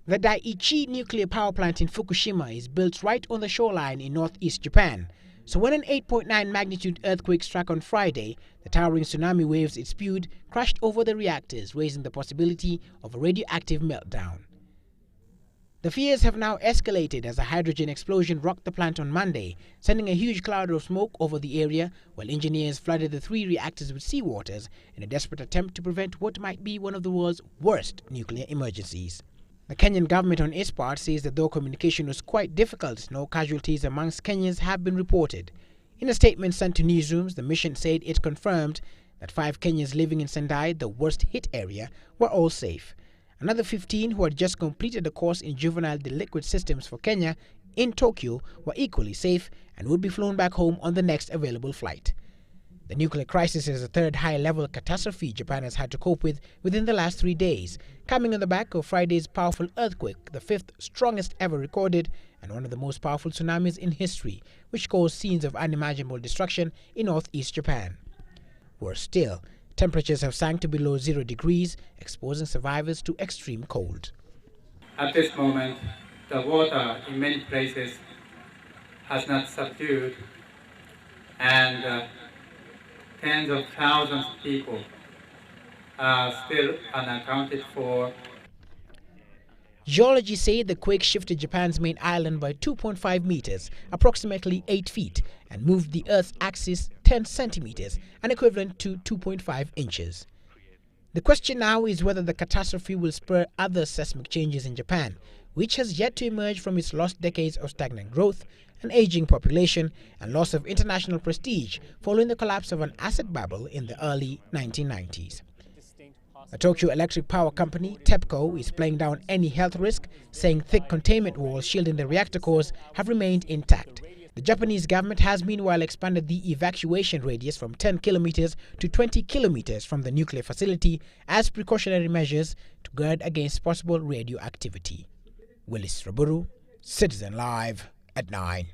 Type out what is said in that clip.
The Daiichi nuclear power plant in Fukushima is built right on the shoreline in northeast Japan. So when an 8.9 magnitude earthquake struck on Friday, the towering tsunami waves it spewed crashed over the reactors, raising the possibility of a radioactive meltdown. The fears have now escalated as a hydrogen explosion rocked the plant on Monday, sending a huge cloud of smoke over the area, while engineers flooded the 3 reactors with seawaters in a desperate attempt to prevent what might be one of the world's worst nuclear emergencies. The Kenyan government on its part says that though communication was quite difficult, no casualties amongst Kenyans have been reported. In a statement sent to newsrooms, the mission said it confirmed that 5 Kenyans living in Sendai, the worst hit area, were all safe. Another 15 who had just completed a course in juvenile delinquent systems for Kenya in Tokyo were equally safe and would be flown back home on the next available flight. The nuclear crisis is the 3rd high-level catastrophe Japan has had to cope with within the last 3 days, coming on the back of Friday's powerful earthquake, the 5th strongest ever recorded and one of the most powerful tsunamis in history, which caused scenes of unimaginable destruction in northeast Japan. Worse still, temperatures have sunk to below 0 degrees, exposing survivors to extreme cold. At this moment, the water in many places has not subdued, and tens of thousands of people are still unaccounted for. Geologists say the quake shifted Japan's main island by 2.5 meters, approximately 8 feet, and moved the Earth's axis 10 centimeters, an equivalent to 2.5 inches. The question now is whether the catastrophe will spur other seismic changes in Japan, which has yet to emerge from its lost decades of stagnant growth, an aging population, and loss of international prestige following the collapse of an asset bubble in the early 1990s. The Tokyo Electric Power Company, TEPCO, is playing down any health risk, saying thick containment walls shielding the reactor cores have remained intact. The Japanese government has meanwhile expanded the evacuation radius from 10 kilometers to 20 kilometers from the nuclear facility as precautionary measures to guard against possible radioactivity. Willis Raburu, Citizen Live at 9.